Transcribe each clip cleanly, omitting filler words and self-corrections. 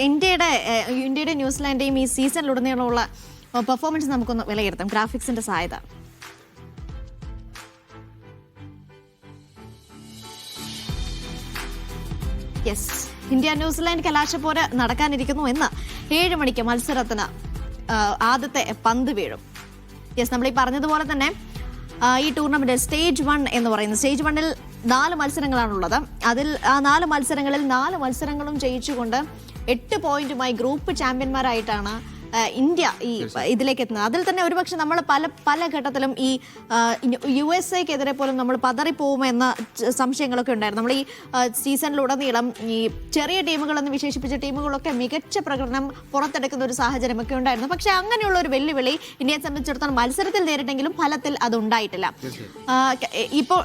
ഇന്ത്യയുടെ ന്യൂസിലാൻഡേയും ഈ സീസണിലുടനീളമുള്ള പെർഫോമൻസ് നമുക്കൊന്ന് വിലയിരുത്താം ഗ്രാഫിക്സിന്റെ സഹായത. യെസ്, ഇന്ത്യ ന്യൂസിലാൻഡ് കലാശപ്പോര് നടക്കാനിരിക്കുന്നു എന്ന് 7 മണിക്ക് മത്സരത്തിന് ആദ്യത്തെ പന്ത് വീഴും. യെസ്, നമ്മൾ ഈ പറഞ്ഞതുപോലെ തന്നെ ഈ ടൂർണമെന്റ് സ്റ്റേജ് 1 എന്ന് പറയുന്നത് സ്റ്റേജ് 1-ൽ 4 മത്സരങ്ങളാണുള്ളത്. അതിൽ ആ 4 മത്സരങ്ങളിൽ 4 മത്സരങ്ങളും ജയിച്ചുകൊണ്ട് 8 പോയിന്റുമായി ഗ്രൂപ്പ് ചാമ്പ്യന്മാരായിട്ടാണ് ഇന്ത്യ ഈ ഇതിലേക്ക് എത്തുന്നത്. അതിൽ തന്നെ ഒരുപക്ഷെ നമ്മൾ പല ഘട്ടത്തിലും ഈ USA-ക്കെതിരെ പോലും നമ്മൾ പതറിപ്പോകുമെന്ന സംശയങ്ങളൊക്കെ ഉണ്ടായിരുന്നു. നമ്മൾ ഈ സീസണിലുടനീളം ഈ ചെറിയ ടീമുകളെന്ന് വിശേഷിപ്പിച്ച ടീമുകളൊക്കെ മികച്ച പ്രകടനം പുറത്തെടുക്കുന്ന ഒരു സാഹചര്യമൊക്കെ ഉണ്ടായിരുന്നു. പക്ഷെ അങ്ങനെയുള്ള ഒരു വെല്ലുവിളി ഇന്ത്യയെ സംബന്ധിച്ചിടത്തോളം മത്സരത്തിൽ നേരിട്ടെങ്കിലും ഫലത്തിൽ അത് ഉണ്ടായിട്ടില്ല.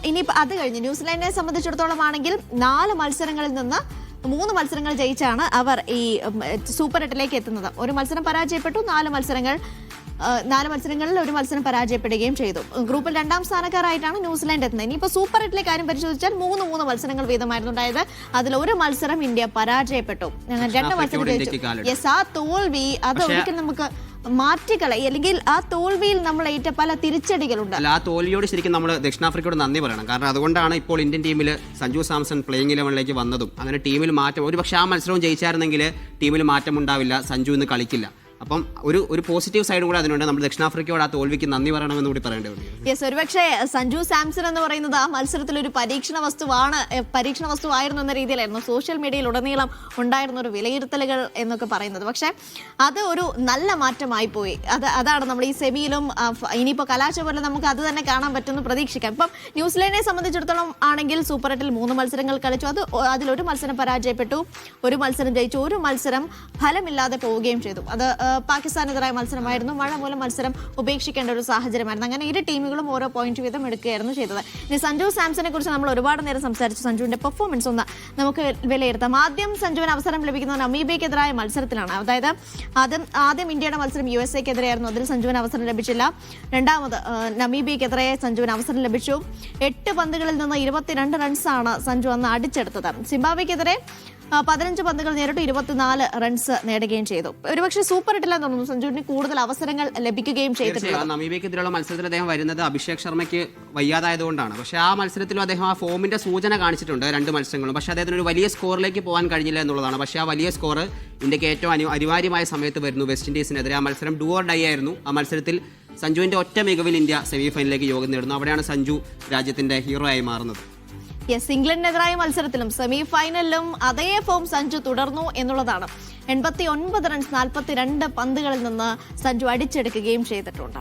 ഇനിയിപ്പോൾ അത് കഴിഞ്ഞ് ന്യൂസിലാൻഡിനെ സംബന്ധിച്ചിടത്തോളം ആണെങ്കിൽ 4 മത്സരങ്ങളിൽ നിന്ന് 3 മത്സരങ്ങൾ ജയിച്ചാണ് അവർ ഈ സൂപ്പർ 8-ലേക്ക് എത്തുന്നത്. ഒരു മത്സരം പരാജയപ്പെട്ടു, 4 മത്സരങ്ങളിൽ 1 മത്സരം പരാജയപ്പെടുകയും ചെയ്തു. ഗ്രൂപ്പിൽ 2ാം സ്ഥാനക്കാരായിട്ടാണ് ന്യൂസിലാൻഡ് എത്തുന്നത്. ഇനിയിപ്പോൾ സൂപ്പർ 8-ലെ കാര്യം പരിശോധിച്ചാൽ 3 മത്സരങ്ങൾ വീതമായിരുന്നു ഉണ്ടായത്. അതിൽ 1 മത്സരം ഇന്ത്യ പരാജയപ്പെട്ടു. 2 മത്സരം ജയിച്ചു. യെസ്, ആ തോൽവി അത് ഒരിക്കലും നമുക്ക് മാറ്റിക്കളെ അല്ലെങ്കിൽ ആ തോൽവിയിൽ നമ്മൾ ഏറ്റ പല തിരിച്ചടികളുണ്ട്. ആ തോൽവിയോട് ശരിക്കും നമ്മൾ ദക്ഷിണാഫ്രിക്കയോട് നന്ദി പറയണം. കാരണം അതുകൊണ്ടാണ് ഇപ്പോൾ ഇന്ത്യൻ ടീമിൽ സഞ്ജു സാംസൺ പ്ലേയിങ് 11-ലേക്ക് വന്നതും അങ്ങനെ ടീമിൽ മാറ്റം. ഒരു പക്ഷേ ആ മത്സരവും ജയിച്ചായിരുന്നെങ്കിൽ ടീമിൽ മാറ്റം ഉണ്ടാവില്ല, സഞ്ജു ഇന്ന് കളിക്കില്ല. അപ്പം ഒരു പോസിറ്റീവ് സൈഡും കൂടെ അതിനുണ്ട്. നമ്മൾ ദക്ഷിണാഫ്രിക്കയോട് ആ തോൽവിക്ക് നന്ദി പറയണമെന്ന് കൂടി പറയേണ്ടതുണ്ട്. യെസ്, ഒരുപക്ഷെ സഞ്ജു സാംസൺ എന്ന് പറയുന്നത് ആ മത്സരത്തിൽ ഒരു പരീക്ഷണ വസ്തുവായിരുന്നു എന്ന രീതിയിലായിരുന്നു സോഷ്യൽ മീഡിയയിൽ ഉടനീളം ഉണ്ടായിരുന്ന ഒരു വിലയിരുത്തലുകൾ എന്നൊക്കെ പറയുന്നത്. പക്ഷെ അത് ഒരു നല്ല മാറ്റമായി പോയി. അതാണ് നമ്മൾ ഈ സെമിയിലും ഇനിയിപ്പോൾ കലാശപ്പോരിലും നമുക്ക് അത് തന്നെ കാണാൻ പറ്റുമെന്ന് പ്രതീക്ഷിക്കാം. ഇപ്പം ന്യൂസിലാൻഡിനെ സംബന്ധിച്ചിടത്തോളം ആണെങ്കിൽ സൂപ്പർ 8-ൽ 3 മത്സരങ്ങൾ കളിച്ചു. അതിൽ 1 മത്സരം പരാജയപ്പെട്ടു, 1 മത്സരം ജയിച്ചു, 1 മത്സരം ഫലമില്ലാതെ പോവുകയും ചെയ്തു. അത് പാകിസ്ഥാനെതിരായ മത്സരമായിരുന്നു. മഴ മൂലം മത്സരം ഉപേക്ഷിക്കേണ്ട ഒരു സാഹചര്യമായിരുന്നു. അങ്ങനെ ഇരു ടീമുകളും ഓരോ പോയിന്റ് വീതം എടുക്കുകയായിരുന്നു ചെയ്തത്. ഇനി സഞ്ജു സാംസനെ കുറിച്ച് നമ്മൾ ഒരുപാട് നേരം സംസാരിച്ചു. സഞ്ജുവിന്റെ പെർഫോമൻസ് ഒന്ന് നമുക്ക് വിലയിരുത്താം. ആദ്യം സഞ്ജുവിന് അവസരം ലഭിക്കുന്നത് നമീബിയക്കെതിരായ മത്സരത്തിലാണ്. അതായത് ആദ്യം ഇന്ത്യയുടെ മത്സരം USA-ക്കെതിരെയായിരുന്നു. അതിൽ സഞ്ജുവിന് അവസരം ലഭിച്ചില്ല. രണ്ടാമത് നമീബിയക്കെതിരെ സഞ്ജുവിന് അവസരം ലഭിച്ചു. 8 പന്തുകളിൽ നിന്ന് 22 റൺസാണ് സഞ്ജു അന്ന് അടിച്ചെടുത്തത്. സിംബാബ്വെക്കെതിരെ 15 പന്തുകൾ നേരിട്ട് 24 റൺസ് നേടുകയും ചെയ്തു. ഒരുപക്ഷെ സൂപ്പർ 8-ലാന്ന് തോന്നുന്നു സഞ്ജുവിന് കൂടുതൽ അവസരങ്ങൾ ലഭിക്കുകയും ചെയ്തിട്ടുണ്ട്. നമീബിയക്കെതിരെയുള്ള മത്സരത്തിൽ അദ്ദേഹം വരുന്നത് അഭിഷേക് ശർമ്മയ്ക്ക് വയ്യാതായതുകൊണ്ടാണ്. പക്ഷേ ആ മത്സരത്തിലും അദ്ദേഹം ആ ഫോമിന്റെ സൂചന കാണിച്ചിട്ടുണ്ട് 2 മത്സരങ്ങളും. പക്ഷേ അദ്ദേഹത്തിന് ഒരു വലിയ സ്കോറിലേക്ക് പോകാൻ കഴിഞ്ഞില്ല എന്നുള്ളതാണ്. പക്ഷേ ആ വലിയ സ്കോർ ഇന്ത്യക്ക് ഏറ്റവും അനിവാര്യമായ സമയത്ത് വരുന്നു. വെസ്റ്റ് ഇൻഡീസിനെതിരെ ആ മത്സരം ഡു ഓർ ഡൈ ആയിരുന്നു. ആ മത്സരത്തിൽ സഞ്ജുവിന്റെ ഒറ്റ മികവിൽ ഇന്ത്യ സെമി ഫൈനലിലേക്ക് യോഗം നേടുന്നു. അവിടെയാണ് സഞ്ജു രാജ്യത്തിന്റെ ഹീറോ ആയി മാറുന്നത്. യെസ്, ഇംഗ്ലണ്ടിനെതിരായ മത്സരത്തിലും സെമി ഫൈനലിലും അതേ ഫോം സഞ്ജു തുടർന്നു എന്നുള്ളതാണ്. 89 റൺസ് 42 പന്തുകളിൽ നിന്ന് സഞ്ജു അടിച്ചെടുക്കുകയും ചെയ്തിട്ടുണ്ട്.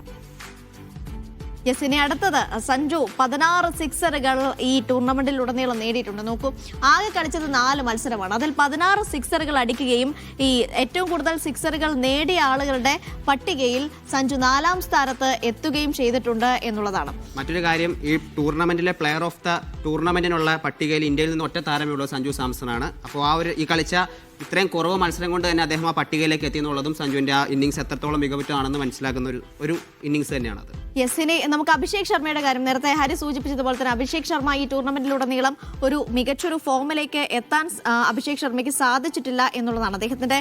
യെസ്, ഇനി അടുത്തത് സഞ്ജു 16 സിക്സറുകൾ ഈ ടൂർണമെന്റിൽ ഉടനീളം നേടിയിട്ടുണ്ട്. നോക്കൂ, ആകെ കളിച്ചത് 4 മത്സരമാണ്. അതിൽ 16 സിക്സറുകൾ അടിക്കുകയും ഈ ഏറ്റവും കൂടുതൽ സിക്സറുകൾ നേടിയ ആളുകളുടെ പട്ടികയിൽ സഞ്ജു 4ാം സ്ഥാനത്ത് എത്തുകയും ചെയ്തിട്ടുണ്ട് എന്നുള്ളതാണ്. മറ്റൊരു കാര്യം, ഈ ടൂർണമെന്റിലെ പ്ലെയർ ഓഫ് ദ ടൂർണമെന്റിനുള്ള പട്ടികയിൽ ഇന്ത്യയിൽ നിന്ന് ഒറ്റ താരമേ ഉള്ളൂ, സഞ്ജു സാംസൺ ആണ്. അപ്പോൾ ഈ കളിച്ച ഇത്രയും കുറവ് മത്സരം കൊണ്ട് തന്നെ അദ്ദേഹം ആ പട്ടികയിലേക്ക് എത്തിയെന്നുള്ളതും സഞ്ജുവിന്റെ ആ ഇന്നിങ്സ് എത്രത്തോളം മികവുറ്റാണെന്ന് മനസ്സിലാക്കുന്ന ഒരു ഇന്നിങ്സ് തന്നെയാണത്. യെസ്, ഇനി നമുക്ക് അഭിഷേക് ശർമ്മയുടെ കാര്യം നേരത്തെ ഹരി സൂചിപ്പിച്ചതുപോലെ തന്നെ അഭിഷേക് ശർമ്മ ഈ ടൂർണമെന്റിലുടനീളം ഒരു മികച്ചൊരു ഫോമിലേക്ക് എത്താൻ അഭിഷേക് ശർമ്മയ്ക്ക് സാധിച്ചിട്ടില്ല എന്നുള്ളതാണ്. അദ്ദേഹത്തിന്റെ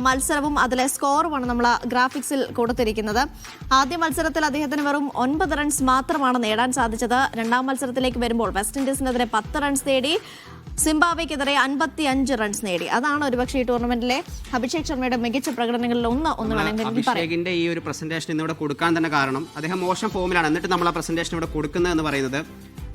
മത്സരവും അതിലെ സ്കോറുമാണ് നമ്മൾ ഗ്രാഫിക്സിൽ കൊടുത്തിരിക്കുന്നത്. ആദ്യ മത്സരത്തിൽ അദ്ദേഹത്തിന് വെറും 9 റൺസ് മാത്രമാണ് നേടാൻ സാധിച്ചത്. 2ാം മത്സരത്തിലേക്ക് വരുമ്പോൾ വെസ്റ്റ് ഇൻഡീസിനെതിരെ 10 റൺസ് നേടി, സിംബാബ്വെക്കെതിരെ 55 റൺസ് നേടി. അതാണ് ഒരുപക്ഷെ ഈ ടൂർണമെന്റിലെ അഭിഷേക് ശർമ്മയുടെ മികച്ച പ്രകടനങ്ങളിൽ ഒന്ന് വേണമെങ്കിൽ അഭിഷേകിന്റെ ഈ ഒരു പ്രസന്റേഷൻ ഇന്നിവിടെ കൊടുക്കാൻ തന്നെ കാരണം അദ്ദേഹം മോശം ഫോമിലാണ്. എന്നിട്ട് നമ്മൾ ആ പ്രസന്റേഷൻ ഇവിടെ കൊടുക്കുന്നതെന്ന് പറയുന്നത്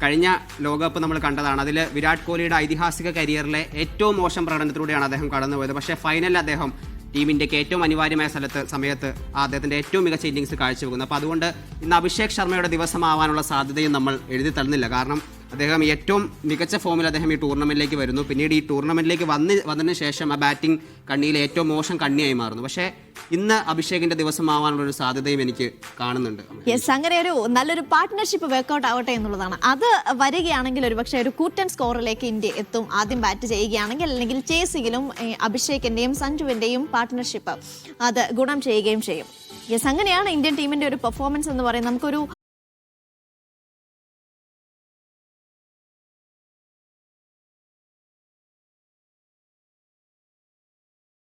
കഴിഞ്ഞ ലോകകപ്പ് നമ്മൾ കണ്ടതാണ്. അതിൽ വിരാട് കോഹ്ലിയുടെ ഐതിഹാസിക കരിയറിലെ ഏറ്റവും മോശം പ്രകടനത്തിലൂടെയാണ് അദ്ദേഹം കടന്നുപോയത്. പക്ഷേ ഫൈനലിൽ അദ്ദേഹം ടീം ഇന്ത്യക്ക് ഏറ്റവും അനിവാര്യമായ സമയത്ത് അദ്ദേഹത്തിന്റെ ഏറ്റവും മികച്ച ഇന്നിങ്സ് കാഴ്ചവെക്കുന്നു. അപ്പോൾ അതുകൊണ്ട് ഇന്ന് അഭിഷേക് ശർമ്മയുടെ ദിവസമാവാനുള്ള സാധ്യതയും നമ്മൾ എഴുതി തള്ളുന്നില്ല. കാരണം അദ്ദേഹം ഏറ്റവും മികച്ച ഫോമിൽ അദ്ദേഹം ഈ ടൂർണമെന്റിലേക്ക് വരുന്നു. പിന്നീട് ഈ ടൂർണമെന്റിലേക്ക് വന്നതിന് ശേഷം ആ ബാറ്റിംഗ് കണ്ണിയിലെ ഏറ്റവും മോശം കണ്ണിയായി മാറുന്നു. പക്ഷേ ഇന്ന് അഭിഷേകിന്റെ ദിവസമാവാനുള്ള ഒരു സാധ്യതയും എനിക്ക് കാണുന്നുണ്ട്. യെസ്, അങ്ങനെ ഒരു നല്ലൊരു പാർട്ട്ണർഷിപ്പ് വർക്ക്ഔട്ട് ആവട്ടെ എന്നുള്ളതാണ്. അത് വരികയാണെങ്കിൽ ഒരുപക്ഷെ ഒരു കൂറ്റൻ സ്കോറിലേക്ക് ഇന്ത്യ എത്തും. ആദ്യം ബാറ്റ് ചെയ്യുകയാണെങ്കിൽ, അല്ലെങ്കിൽ ചേസിങ്ങിലും അഭിഷേകിന്റെയും സഞ്ജുവിന്റെയും പാർട്ട്ണർഷിപ്പ് അത് ഗുണം ചെയ്യുകയും ചെയ്യും. യെസ്, അങ്ങനെയാണ് ഇന്ത്യൻ ടീമിന്റെ ഒരു പെർഫോമൻസ് എന്ന് പറയുന്നത്. നമുക്കൊരു